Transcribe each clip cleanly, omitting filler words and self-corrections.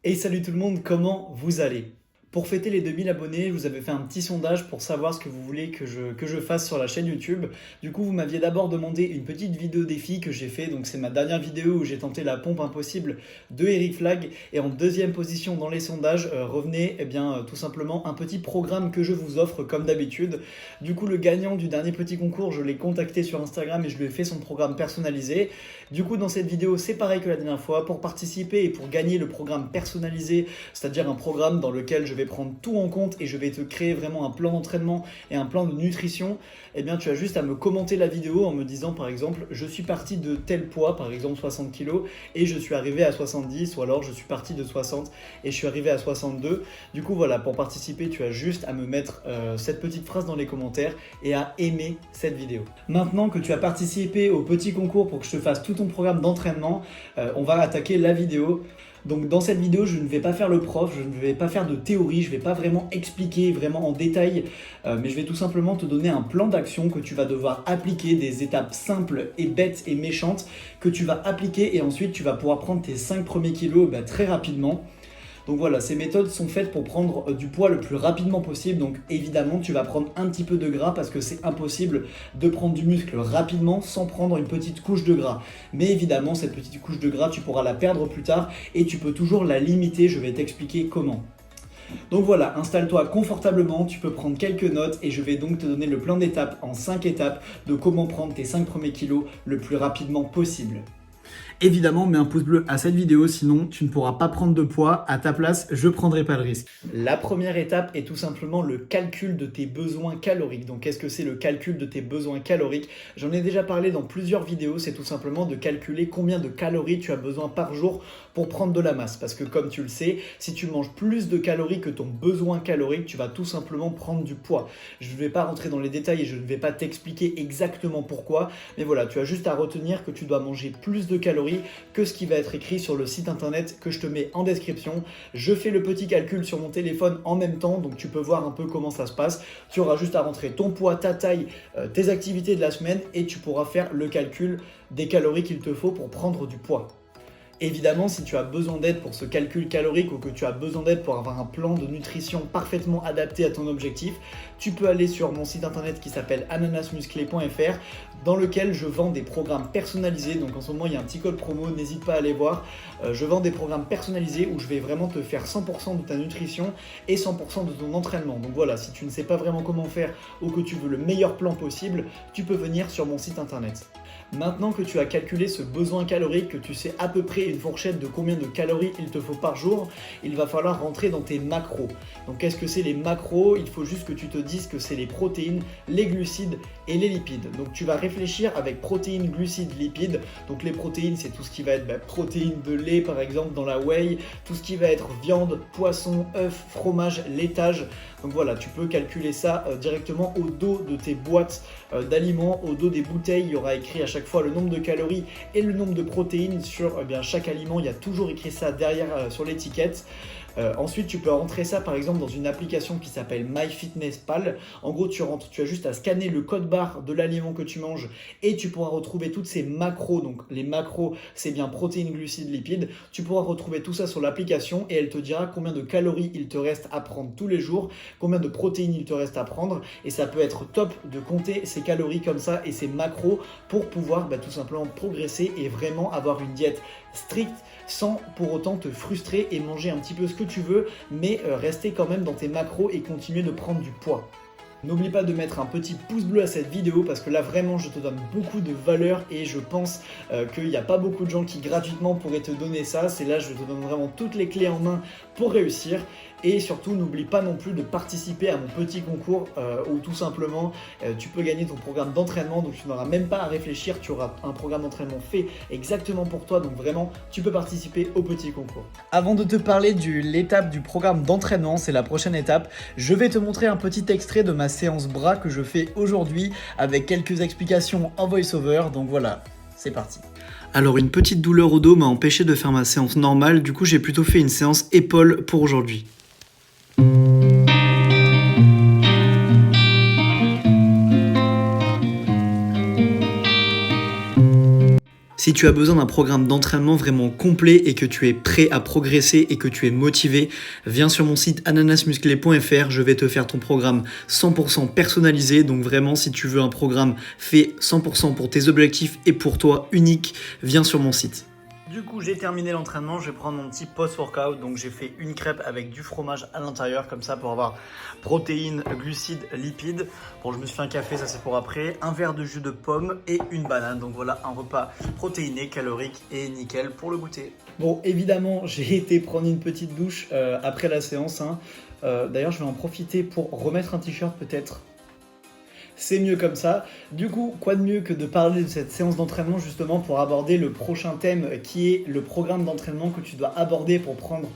Hey, salut tout le monde, comment vous allez? Pour fêter les 2000 abonnés, je vous avais fait un petit sondage pour savoir ce que vous voulez que je fasse sur la chaîne YouTube. Du coup, vous m'aviez d'abord demandé une petite vidéo défi que j'ai fait. Donc c'est ma dernière vidéo où j'ai tenté la pompe impossible de Eric Flag. Et en deuxième position dans les sondages revenait tout simplement un petit programme que je vous offre comme d'habitude. Du coup, le gagnant du dernier petit concours, je l'ai contacté sur Instagram et je lui ai fait son programme personnalisé. Du coup, dans cette vidéo, c'est pareil que la dernière fois. Pour participer et pour gagner le programme personnalisé, c'est-à-dire un programme dans lequel je vais prendre tout en compte et je vais te créer vraiment un plan d'entraînement et un plan de nutrition, eh bien tu as juste à me commenter la vidéo en me disant par exemple je suis parti de tel poids, par exemple 60 kg et je suis arrivé à 70, ou alors je suis parti de 60 et je suis arrivé à 62. Du coup voilà, pour participer tu as juste à me mettre cette petite phrase dans les commentaires et à aimer cette vidéo. Maintenant que tu as participé au petit concours pour que je te fasse tout ton programme d'entraînement, on va attaquer la vidéo. Donc dans cette vidéo, je ne vais pas faire le prof, je ne vais pas faire de théorie, je ne vais pas vraiment expliquer vraiment en détail, mais je vais tout simplement te donner un plan d'action que tu vas devoir appliquer, des étapes simples et bêtes et méchantes que tu vas appliquer et ensuite tu vas pouvoir prendre tes 5 premiers kilos très rapidement. Donc voilà, ces méthodes sont faites pour prendre du poids le plus rapidement possible. Donc évidemment, tu vas prendre un petit peu de gras parce que c'est impossible de prendre du muscle rapidement sans prendre une petite couche de gras. Mais évidemment, cette petite couche de gras, tu pourras la perdre plus tard et tu peux toujours la limiter. Je vais t'expliquer comment. Donc voilà, installe-toi confortablement, tu peux prendre quelques notes et je vais donc te donner le plan d'étapes en 5 étapes de comment prendre tes 5 premiers kilos le plus rapidement possible. Évidemment, mets un pouce bleu à cette vidéo, sinon tu ne pourras pas prendre de poids. À ta place, je ne prendrai pas le risque. La première étape est tout simplement le calcul de tes besoins caloriques. Donc qu'est-ce que c'est le calcul de tes besoins caloriques? J'en ai déjà parlé dans plusieurs vidéos, c'est tout simplement de calculer combien de calories tu as besoin par jour pour prendre de la masse. Parce que comme tu le sais, si tu manges plus de calories que ton besoin calorique, tu vas tout simplement prendre du poids. Je ne vais pas rentrer dans les détails et je ne vais pas t'expliquer exactement pourquoi, mais voilà, tu as juste à retenir que tu dois manger plus de calories que ce qui va être écrit sur le site internet que je te mets en description. Je fais le petit calcul sur mon téléphone en même temps, donc tu peux voir un peu comment ça se passe. Tu auras juste à rentrer ton poids, ta taille, tes activités de la semaine et tu pourras faire le calcul des calories qu'il te faut pour prendre du poids. Évidemment, si tu as besoin d'aide pour ce calcul calorique ou que tu as besoin d'aide pour avoir un plan de nutrition parfaitement adapté à ton objectif, tu peux aller sur mon site internet qui s'appelle ananasmusclé.fr dans lequel je vends des programmes personnalisés. Donc en ce moment, il y a un petit code promo, n'hésite pas à aller voir. Je vends des programmes personnalisés où je vais vraiment te faire 100% de ta nutrition et 100% de ton entraînement. Donc voilà, si tu ne sais pas vraiment comment faire ou que tu veux le meilleur plan possible, tu peux venir sur mon site internet. Maintenant que tu as calculé ce besoin calorique, que tu sais à peu près une fourchette de combien de calories il te faut par jour, il va falloir rentrer dans tes macros. Donc qu'est-ce que c'est les macros? Il faut juste que tu te dises que c'est les protéines, les glucides et les lipides. Donc tu vas réfléchir avec protéines, glucides, lipides. Donc les protéines, c'est tout ce qui va être protéines de lait par exemple dans la whey, tout ce qui va être viande, poisson, œufs, fromage, laitage. Donc voilà, tu peux calculer ça directement au dos de tes boîtes d'aliments, au dos des bouteilles. Il y aura écrit à chaque fois le nombre de calories et le nombre de protéines sur chaque aliment. Il y a toujours écrit ça derrière sur l'étiquette. Ensuite, tu peux rentrer ça par exemple dans une application qui s'appelle MyFitnessPal. En gros, tu rentres, tu as juste à scanner le code barre de l'aliment que tu manges et tu pourras retrouver toutes ces macros. Donc les macros, c'est bien protéines, glucides, lipides. Tu pourras retrouver tout ça sur l'application et elle te dira combien de calories il te reste à prendre tous les jours, combien de protéines il te reste à prendre. Et ça peut être top de compter ces calories comme ça et ces macros pour pouvoir tout simplement progresser et vraiment avoir une diète stricte sans pour autant te frustrer et manger un petit peu ce que tu veux, mais rester quand même dans tes macros et continuer de prendre du poids. N'oublie pas de mettre un petit pouce bleu à cette vidéo parce que là vraiment je te donne beaucoup de valeur et je pense qu'il n'y a pas beaucoup de gens qui gratuitement pourraient te donner ça. C'est là je te donne vraiment toutes les clés en main pour réussir. Et surtout, n'oublie pas non plus de participer à mon petit concours où tout simplement tu peux gagner ton programme d'entraînement. Donc tu n'auras même pas à réfléchir, tu auras un programme d'entraînement fait exactement pour toi. Donc vraiment, tu peux participer au petit concours. Avant de te parler de l'étape du programme d'entraînement, c'est la prochaine étape. Je vais te montrer un petit extrait de ma séance bras que je fais aujourd'hui avec quelques explications en voice-over. Donc voilà, c'est parti. Alors une petite douleur au dos m'a empêché de faire ma séance normale. Du coup, j'ai plutôt fait une séance épaules pour aujourd'hui. Si tu as besoin d'un programme d'entraînement vraiment complet et que tu es prêt à progresser et que tu es motivé, viens sur mon site ananasmusclé.fr, je vais te faire ton programme 100% personnalisé. Donc vraiment, si tu veux un programme fait 100% pour tes objectifs et pour toi unique, viens sur mon site. Du coup, j'ai terminé l'entraînement, je vais prendre mon petit post-workout. Donc j'ai fait une crêpe avec du fromage à l'intérieur, comme ça pour avoir protéines, glucides, lipides. Bon, je me suis fait un café, ça c'est pour après. Un verre de jus de pomme et une banane. Donc voilà, un repas protéiné, calorique et nickel pour le goûter. Bon, évidemment, j'ai été prendre une petite douche après la séance. D'ailleurs, je vais en profiter pour remettre un t-shirt peut-être. C'est mieux comme ça. Du coup, quoi de mieux que de parler de cette séance d'entraînement justement pour aborder le prochain thème qui est le programme d'entraînement que tu dois aborder pour prendre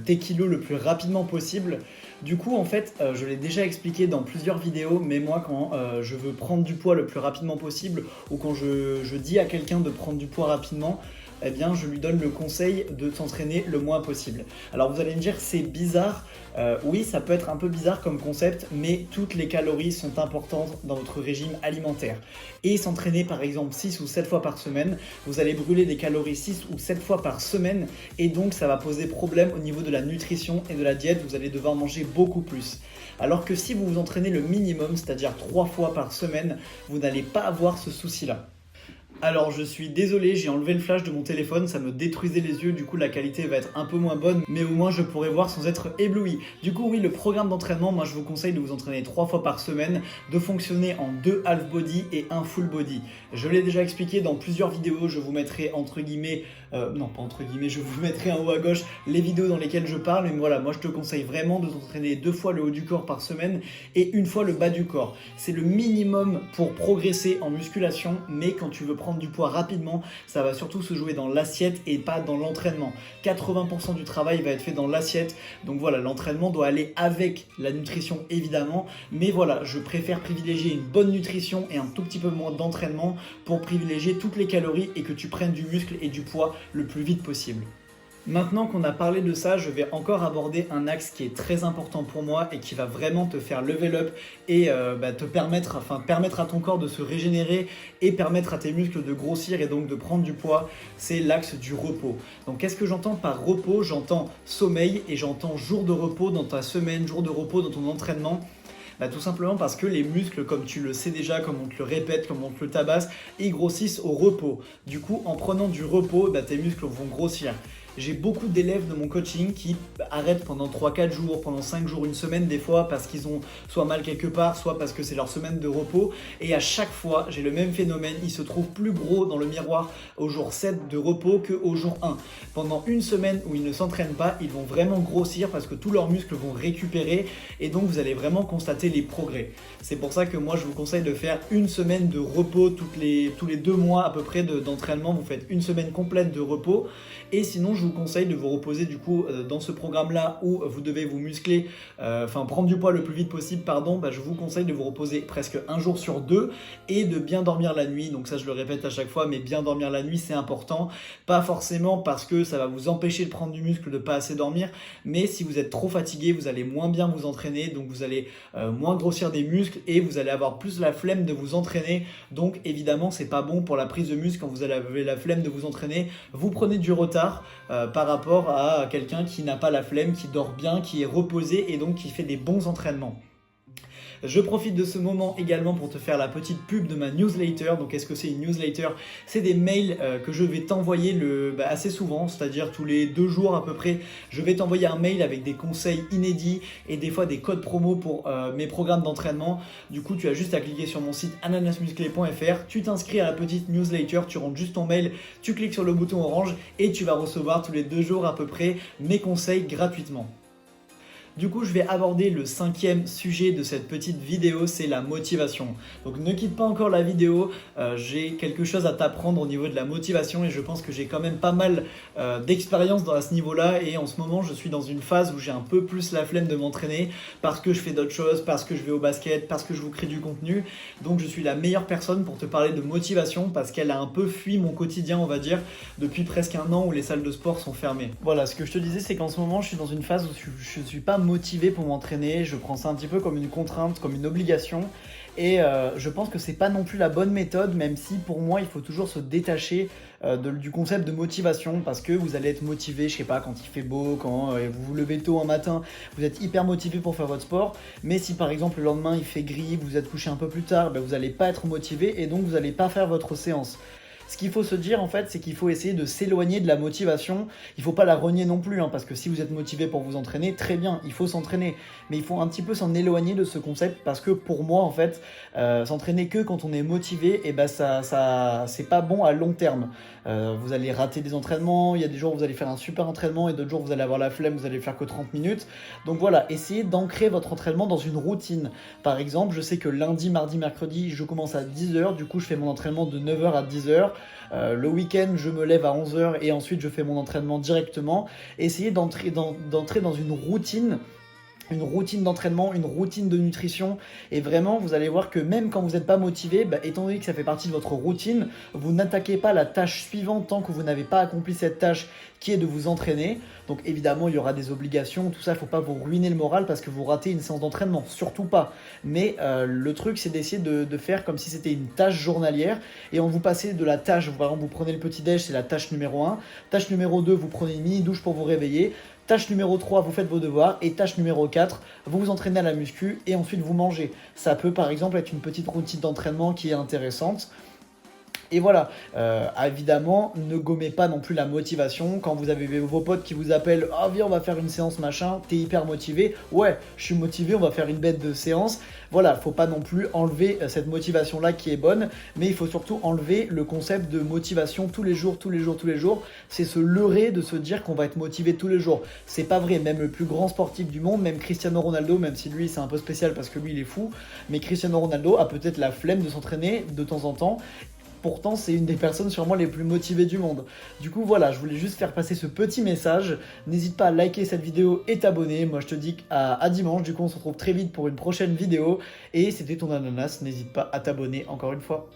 tes kilos le plus rapidement possible. Du coup, en fait, je l'ai déjà expliqué dans plusieurs vidéos, mais moi, quand je veux prendre du poids le plus rapidement possible ou quand je dis à quelqu'un de prendre du poids rapidement, eh bien, je lui donne le conseil de s'entraîner le moins possible. Alors, vous allez me dire, c'est bizarre. Oui, ça peut être un peu bizarre comme concept, mais toutes les calories sont importantes dans votre régime alimentaire. Et s'entraîner par exemple 6 ou 7 fois par semaine, vous allez brûler des calories 6 ou 7 fois par semaine et donc ça va poser problème au niveau de la nutrition et de la diète, vous allez devoir manger beaucoup plus. Alors que si vous vous entraînez le minimum, c'est-à-dire 3 fois par semaine, vous n'allez pas avoir ce souci-là. Alors je suis désolé, j'ai enlevé le flash de mon téléphone, ça me détruisait les yeux, du coup la qualité va être un peu moins bonne, mais au moins je pourrai voir sans être ébloui. Du coup oui, le programme d'entraînement, moi je vous conseille de vous entraîner 3 fois par semaine, de fonctionner en 2 half body et 1 full body. Je l'ai déjà expliqué dans plusieurs vidéos, je vous mettrai entre guillemets, non pas entre guillemets, je vous mettrai en haut à gauche les vidéos dans lesquelles je parle, mais voilà, moi je te conseille vraiment de t'entraîner 2 fois le haut du corps par semaine et 1 fois le bas du corps. C'est le minimum pour progresser en musculation, mais quand tu veux prendre du poids rapidement, ça va surtout se jouer dans l'assiette et pas dans l'entraînement. 80% du travail va être fait dans l'assiette, donc voilà, l'entraînement doit aller avec la nutrition évidemment, mais voilà, je préfère privilégier une bonne nutrition et un tout petit peu moins d'entraînement pour privilégier toutes les calories et que tu prennes du muscle et du poids le plus vite possible. Maintenant qu'on a parlé de ça, je vais encore aborder un axe qui est très important pour moi et qui va vraiment te faire level up et te permettre à ton corps de se régénérer et permettre à tes muscles de grossir et donc de prendre du poids. C'est l'axe du repos. Donc qu'est-ce que j'entends par repos? J'entends sommeil et j'entends jour de repos dans ta semaine, jour de repos dans ton entraînement. Tout simplement parce que les muscles, comme tu le sais déjà, comme on te le répète, comme on te le tabasse, ils grossissent au repos. Du coup, en prenant du repos, tes muscles vont grossir. J'ai beaucoup d'élèves de mon coaching qui arrêtent pendant 3-4 jours, pendant 5 jours, une semaine des fois parce qu'ils ont soit mal quelque part, soit parce que c'est leur semaine de repos. Et à chaque fois, j'ai le même phénomène, ils se trouvent plus gros dans le miroir au jour 7 de repos qu'au jour 1. Pendant une semaine où ils ne s'entraînent pas, ils vont vraiment grossir parce que tous leurs muscles vont récupérer et donc vous allez vraiment constater les progrès. C'est pour ça que moi je vous conseille de faire une semaine de repos tous les 2 mois à peu près d'entraînement. Vous faites une semaine complète de repos et sinon je vous conseille de vous reposer du coup dans ce programme là où vous devez vous muscler, prendre du poids le plus vite possible, je vous conseille de vous reposer presque un jour sur 2 et de bien dormir la nuit. Donc ça je le répète à chaque fois, mais bien dormir la nuit c'est important, pas forcément parce que ça va vous empêcher de prendre du muscle, de pas assez dormir, mais si vous êtes trop fatigué, vous allez moins bien vous entraîner, donc vous allez moins grossir des muscles et vous allez avoir plus la flemme de vous entraîner. Donc évidemment c'est pas bon pour la prise de muscle quand vous avez la flemme de vous entraîner. Vous prenez du retard par rapport à quelqu'un qui n'a pas la flemme, qui dort bien, qui est reposé et donc qui fait des bons entraînements. Je profite de ce moment également pour te faire la petite pub de ma newsletter. Donc qu'est-ce que c'est une newsletter? C'est des mails que je vais t'envoyer assez souvent, c'est-à-dire tous les 2 jours à peu près. Je vais t'envoyer un mail avec des conseils inédits et des fois des codes promo pour mes programmes d'entraînement. Du coup, tu as juste à cliquer sur mon site ananasmusclé.fr, tu t'inscris à la petite newsletter, tu rentres juste ton mail, tu cliques sur le bouton orange et tu vas recevoir tous les 2 jours à peu près mes conseils gratuitement. Du coup, je vais aborder le 5e sujet de cette petite vidéo, c'est la motivation. Donc ne quitte pas encore la vidéo, j'ai quelque chose à t'apprendre au niveau de la motivation et je pense que j'ai quand même pas mal d'expérience à ce niveau-là et en ce moment, je suis dans une phase où j'ai un peu plus la flemme de m'entraîner parce que je fais d'autres choses, parce que je vais au basket, parce que je vous crée du contenu. Donc je suis la meilleure personne pour te parler de motivation parce qu'elle a un peu fui mon quotidien, on va dire, depuis presque un an où les salles de sport sont fermées. Voilà, ce que je te disais, c'est qu'en ce moment, je suis dans une phase où je ne suis pas motivé pour m'entraîner, je prends ça un petit peu comme une contrainte, comme une obligation. Et je pense que c'est pas non plus la bonne méthode, même si pour moi il faut toujours se détacher du concept de motivation, parce que vous allez être motivé, je sais pas, quand il fait beau, quand vous vous levez tôt un matin, vous êtes hyper motivé pour faire votre sport. Mais si par exemple le lendemain il fait gris, vous êtes couché un peu plus tard, ben, vous n'allez pas être motivé et donc vous n'allez pas faire votre séance. Ce qu'il faut se dire en fait, c'est qu'il faut essayer de s'éloigner de la motivation. Il ne faut pas la renier non plus, hein, parce que si vous êtes motivé pour vous entraîner, très bien, il faut s'entraîner. Mais il faut un petit peu s'en éloigner de ce concept, parce que pour moi en fait, s'entraîner que quand on est motivé, et ben c'est pas bon à long terme. Vous allez rater des entraînements, il y a des jours où vous allez faire un super entraînement et d'autres jours où vous allez avoir la flemme, vous allez faire que 30 minutes. Donc voilà, essayez d'ancrer votre entraînement dans une routine. Par exemple, je sais que lundi, mardi, mercredi, je commence à 10h, du coup je fais mon entraînement de 9h à 10h. Le week-end, je me lève à 11h et ensuite je fais mon entraînement directement. Essayez d'entrer dans une routine d'entraînement, une routine de nutrition, et vraiment vous allez voir que même quand vous n'êtes pas motivé, bah, étant donné que ça fait partie de votre routine, vous n'attaquez pas la tâche suivante tant que vous n'avez pas accompli cette tâche qui est de vous entraîner. Donc évidemment il y aura des obligations, tout ça, il ne faut pas vous ruiner le moral parce que vous ratez une séance d'entraînement, surtout pas. Mais le truc c'est d'essayer de faire comme si c'était une tâche journalière, et on vous passez de la tâche, par exemple vous prenez le petit déj, c'est la tâche numéro 1, tâche numéro 2, vous prenez une mini douche pour vous réveiller, tâche numéro 3, vous faites vos devoirs. Et tâche numéro 4, vous vous entraînez à la muscu et ensuite vous mangez. Ça peut par exemple être une petite routine d'entraînement qui est intéressante. Et voilà, évidemment, ne gommez pas non plus la motivation. Quand vous avez vos potes qui vous appellent « Ah viens, on va faire une séance machin », t'es hyper motivé. Ouais, je suis motivé, on va faire une bête de séance. Voilà, faut pas non plus enlever cette motivation-là qui est bonne, mais il faut surtout enlever le concept de motivation tous les jours, tous les jours, tous les jours. C'est se leurrer de se dire qu'on va être motivé tous les jours. C'est pas vrai, même le plus grand sportif du monde, même Cristiano Ronaldo, même si lui c'est un peu spécial parce que lui il est fou, mais Cristiano Ronaldo a peut-être la flemme de s'entraîner de temps en temps. Pourtant, c'est une des personnes sûrement les plus motivées du monde. Du coup, voilà, je voulais juste faire passer ce petit message. N'hésite pas à liker cette vidéo et t'abonner. Moi, je te dis à dimanche. Du coup, on se retrouve très vite pour une prochaine vidéo. Et c'était ton ananas. N'hésite pas à t'abonner encore une fois.